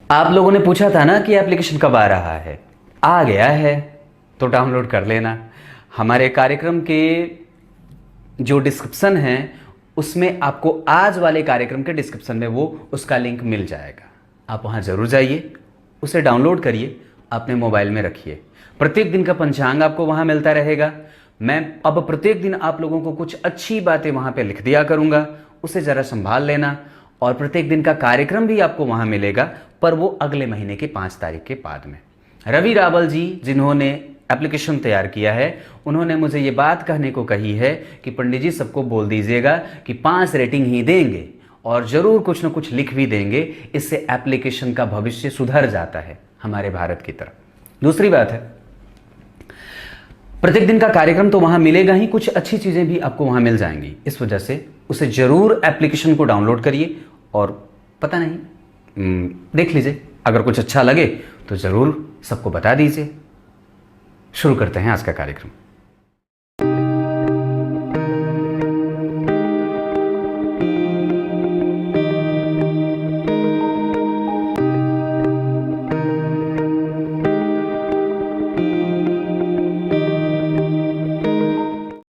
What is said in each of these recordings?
आप लोगों ने पूछा था ना कि एप्लीकेशन कब आ रहा है। आ गया है तो डाउनलोड कर लेना। हमारे कार्यक्रम के जो डिस्क्रिप्शन है उसमें आपको आज वाले कार्यक्रम के डिस्क्रिप्शन में वो उसका लिंक मिल जाएगा। आप वहाँ ज़रूर जाइए, उसे डाउनलोड करिए, अपने मोबाइल में रखिए। प्रत्येक दिन का पंचांग आपको वहाँ मिलता रहेगा। मैं अब प्रत्येक दिन आप लोगों को कुछ अच्छी बातें वहाँ पे लिख दिया करूँगा, उसे ज़रा संभाल लेना। और प्रत्येक दिन का कार्यक्रम भी आपको वहाँ मिलेगा, पर वो अगले महीने के 5 तारीख के बाद में। रवि रावल जी जिन्होंने एप्लीकेशन तैयार किया है, उन्होंने मुझे ये बात कहने को कही है कि पंडित जी सबको बोल दीजिएगा कि 5 रेटिंग ही देंगे और ज़रूर कुछ न कुछ लिख भी देंगे। इससे एप्लीकेशन का भविष्य सुधर जाता है हमारे भारत की तरफ। दूसरी बात है, प्रत्येक दिन का कार्यक्रम तो वहां मिलेगा ही, कुछ अच्छी चीज़ें भी आपको वहां मिल जाएंगी। इस वजह से उसे ज़रूर एप्लीकेशन को डाउनलोड करिए और पता नहीं देख लीजिए, अगर कुछ अच्छा लगे तो ज़रूर सबको बता दीजिए। शुरू करते हैं आज का कार्यक्रम।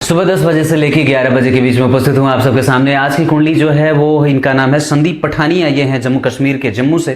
सुबह 10 बजे से लेकर 11 बजे के बीच में उपस्थित हूं आप सबके सामने। आज की कुंडली जो है वो, इनका नाम है संदीप पठानिया। ये हैं जम्मू कश्मीर के जम्मू से।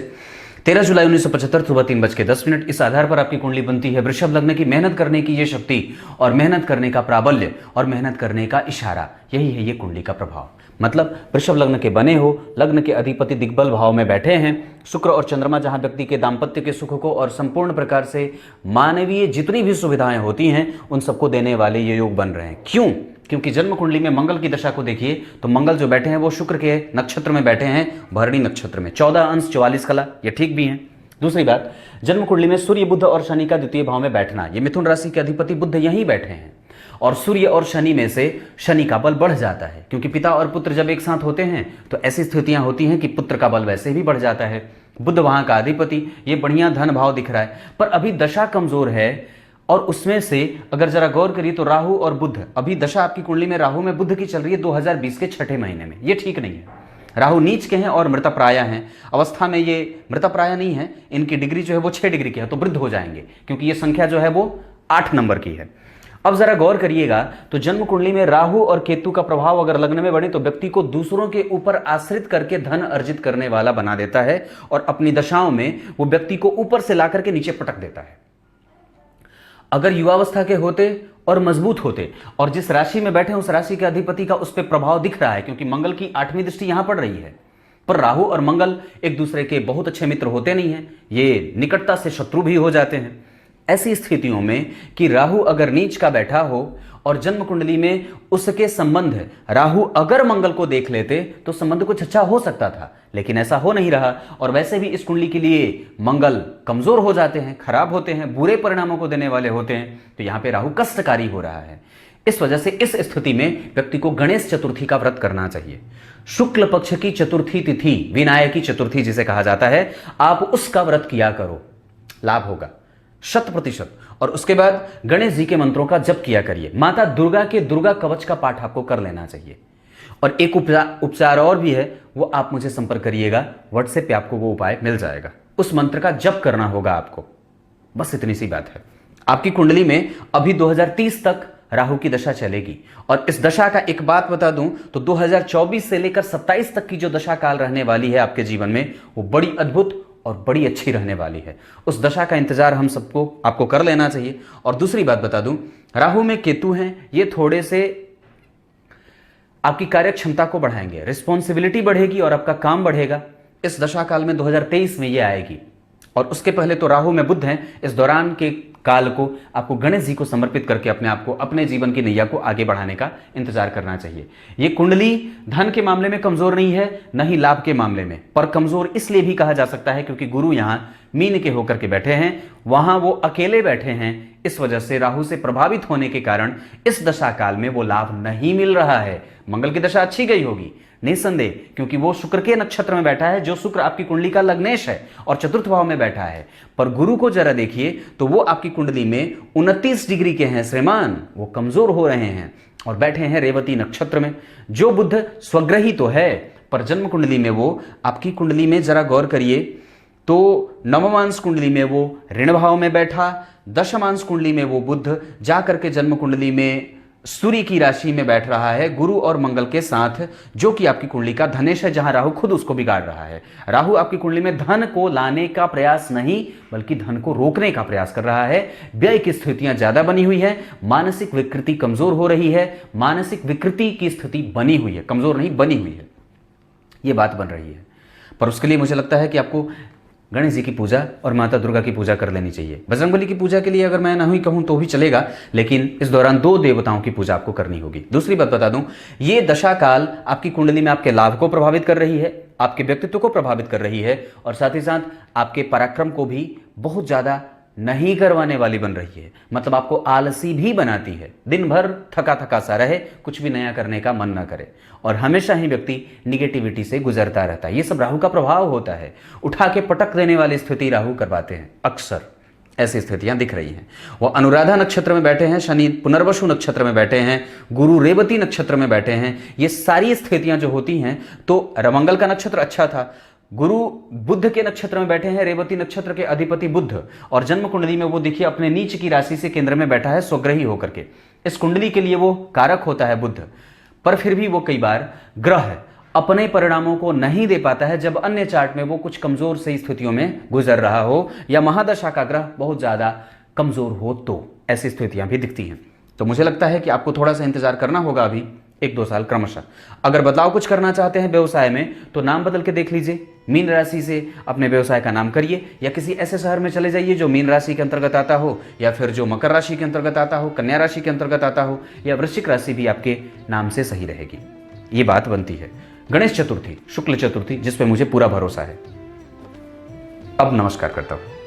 13 जुलाई 1975 सुबह 3:10। इस आधार पर आपकी कुंडली बनती है वृषभ लग्न की। मेहनत करने की ये शक्ति और मेहनत करने का प्राबल्य और मेहनत करने का इशारा, यही है ये कुंडली का प्रभाव। मतलब वृषभ लग्न के बने हो, लग्न के अधिपति दिग्बल भाव में बैठे हैं। शुक्र और चंद्रमा जहां व्यक्ति के दाम्पत्य के सुख को और संपूर्ण प्रकार से मानवीय जितनी भी सुविधाएं होती हैं उन सबको देने वाले ये योग बन रहे हैं। क्यों? क्योंकि जन्म कुंडली में मंगल की दशा को देखिए तो मंगल जो बैठे हैं वो शुक्र के नक्षत्र में बैठे हैं, भरणी नक्षत्र में। 14 अंश 44 कला, ये ठीक भी हैं। दूसरी बात, जन्म कुंडली में सूर्य बुध और शनि का द्वितीय भाव में बैठना। ये मिथुन राशि के अधिपति बुध यहीं बैठे हैं और सूर्य और शनि में से शनि का बल बढ़ जाता है, क्योंकि पिता और पुत्र जब एक साथ होते हैं तो ऐसी स्थितियां होती हैं कि पुत्र का बल वैसे भी बढ़ जाता है। बुध वहां का अधिपति, ये बढ़िया धन भाव दिख रहा है, पर अभी दशा कमजोर है। और उसमें से अगर जरा गौर करिए तो राहु और बुध, अभी दशा आपकी कुंडली में राहु में बुध की चल रही है 2020 के 6ठे महीने में। ये ठीक नहीं है। राहु नीच के हैं और मृतप्राय हैं। अवस्था में ये मृतप्राय नहीं है, इनकी डिग्री जो है वो 6 डिग्री की है, तो वृद्ध हो जाएंगे, क्योंकि ये संख्या जो है वो 8 नंबर की है। अब जरा गौर करिएगा तो जन्म कुंडली में राहु और केतु का प्रभाव अगर लग्न में बढ़े तो व्यक्ति को दूसरों के ऊपर आश्रित करके धन अर्जित करने वाला बना देता है और अपनी दशाओं में वो व्यक्ति को ऊपर से ला करके नीचे पटक देता है। अगर युवावस्था के होते और मजबूत होते और जिस राशि में बैठे उस राशि के अधिपति का उस पर प्रभाव दिख रहा है, क्योंकि मंगल की 8वीं दृष्टि यहां पड़ रही है। पर राहु और मंगल एक दूसरे के बहुत अच्छे मित्र होते नहीं हैं, ये निकटता से शत्रु भी हो जाते हैं। ऐसी स्थितियों में कि राहु अगर नीच का बैठा हो और जन्म कुंडली में उसके संबंध, राहु अगर मंगल को देख लेते तो संबंध कुछ अच्छा हो सकता था, लेकिन ऐसा हो नहीं रहा। और वैसे भी इस कुंडली के लिए मंगल कमजोर हो जाते हैं, खराब होते हैं, बुरे परिणामों को देने वाले होते हैं, तो यहां पे राहु कष्टकारी हो रहा है। इस वजह से इस स्थिति में व्यक्ति को गणेश चतुर्थी का व्रत करना चाहिए। शुक्ल पक्ष की चतुर्थी तिथि, विनायकी चतुर्थी जिसे कहा जाता है, आप उसका व्रत किया करो, लाभ होगा 100%। और उसके बाद गणेश जी के मंत्रों का जप किया करिए। माता दुर्गा के दुर्गा कवच का पाठ आपको कर लेना चाहिए। और एक उपचार और भी है, वो आप मुझे संपर्क करिएगा, व्हाट्सएप पे आपको वो उपाय मिल जाएगा। उस मंत्र का जप करना होगा आपको, बस इतनी सी बात है। आपकी कुंडली में अभी 2030 तक राहु की दशा चलेगी। और इस दशा का एक बात बता दूं तो 2024 से लेकर 27 तक की जो दशा काल रहने वाली है आपके जीवन में, वो बड़ी अद्भुत और बड़ी अच्छी रहने वाली है। उस दशा का इंतजार हम सबको आपको कर लेना चाहिए। और दूसरी बात बता दूं, राहु में केतु हैं, ये थोड़े से आपकी कार्य क्षमता को बढ़ाएंगे, रिस्पॉन्सिबिलिटी बढ़ेगी और आपका काम बढ़ेगा। इस दशा काल में 2023 में ये आएगी। और उसके पहले तो राहु में बुध हैं। इस दौरान के काल को आपको गणेश जी को समर्पित करके अपने आप को, अपने जीवन की नैया को आगे बढ़ाने का इंतजार करना चाहिए। ये कुंडली धन के मामले में कमजोर नहीं है, न ही लाभ के मामले में, पर कमजोर इसलिए भी कहा जा सकता है क्योंकि गुरु यहां मीन के होकर के बैठे हैं, वहां वो अकेले बैठे हैं। इस वजह से राहु से प्रभावित होने के कारण इस दशा काल में वो लाभ नहीं मिल रहा है। मंगल की दशा अच्छी गई होगी निसंदेह, क्योंकि वो शुक्र के नक्षत्र में बैठा है, जो शुक्र आपकी कुंडली का लग्नेश है और चतुर्थ भाव में बैठा है। पर गुरु को जरा देखिए तो वो आपकी कुंडली में 29 डिग्री के हैं श्रीमान, वो कमजोर हो रहे हैं और बैठे हैं रेवती नक्षत्र में। जो बुध स्वग्रही तो है, पर जन्म कुंडली में वो आपकी कुंडली में जरा गौर करिए तो नवमांश कुंडली में वो ऋण भाव में बैठा, दशमांश कुंडली में वो बुध जा करके जन्म कुंडली में सूर्य की राशि में बैठ रहा है गुरु और मंगल के साथ, जो कि आपकी कुंडली का धनेश है, जहां राहु खुद उसको बिगाड़ रहा है। राहु आपकी कुंडली में धन को लाने का प्रयास नहीं बल्कि धन को रोकने का प्रयास कर रहा है। व्यय की स्थितियां ज्यादा बनी हुई है, मानसिक विकृति कमजोर हो रही है, मानसिक विकृति की स्थिति बनी हुई है, कमजोर नहीं बनी हुई है, ये बात बन रही है। पर उसके लिए मुझे लगता है कि आपको गणेश जी की पूजा और माता दुर्गा की पूजा कर लेनी चाहिए। बजरंगबली की पूजा के लिए अगर मैं नहीं कहूं तो भी चलेगा, लेकिन इस दौरान 2 देवताओं की पूजा आपको करनी होगी। दूसरी बात बता दूं, ये दशा काल आपकी कुंडली में आपके लाभ को प्रभावित कर रही है, आपके व्यक्तित्व को प्रभावित कर रही है और साथ ही साथ आपके पराक्रम को भी बहुत ज्यादा नहीं करवाने वाली बन रही है। मतलब आपको आलसी भी बनाती है, दिन भर थका थका सा रहे, कुछ भी नया करने का मन ना करे और हमेशा ही व्यक्ति निगेटिविटी से गुजरता रहता है। ये सब राहु का प्रभाव होता है। उठा के पटक देने वाली स्थिति राहु करवाते हैं, अक्सर ऐसी स्थितियां दिख रही हैं। वो अनुराधा नक्षत्र में बैठे हैं, शनि पुनर्वसु नक्षत्र में बैठे हैं, गुरु रेवती नक्षत्र में बैठे हैं। ये सारी स्थितियां जो होती हैं, तो मंगल का नक्षत्र अच्छा था, गुरु बुध के नक्षत्र में बैठे हैं, रेवती नक्षत्र के अधिपति बुध, और जन्म कुंडली में वो देखिए अपने नीच की राशि से केंद्र में बैठा है स्वग्रही होकर के। इस कुंडली के लिए वो कारक होता है बुध, पर फिर भी वो कई बार ग्रह अपने परिणामों को नहीं दे पाता है जब अन्य चार्ट में वो कुछ कमजोर से स्थितियों में गुजर रहा हो या महादशा का ग्रह बहुत ज्यादा कमजोर हो, तो ऐसी स्थितियां भी दिखती हैं। तो मुझे लगता है कि आपको थोड़ा सा इंतजार करना होगा अभी 1-2 साल क्रमशः। अगर बदलाव कुछ करना चाहते हैं व्यवसाय में तो नाम बदल के देख लीजिए, मीन राशि से अपने व्यवसाय का नाम करिए या किसी ऐसे शहर में चले जाइए जो मीन राशि के अंतर्गत आता हो, या फिर जो मकर राशि के अंतर्गत आता हो, कन्या राशि के अंतर्गत आता हो, या वृश्चिक राशि भी आपके नाम से सही रहेगी। ये बात बनती है। गणेश चतुर्थी, शुक्ल चतुर्थी, जिस पे मुझे पूरा भरोसा है। अब नमस्कार करता हूं।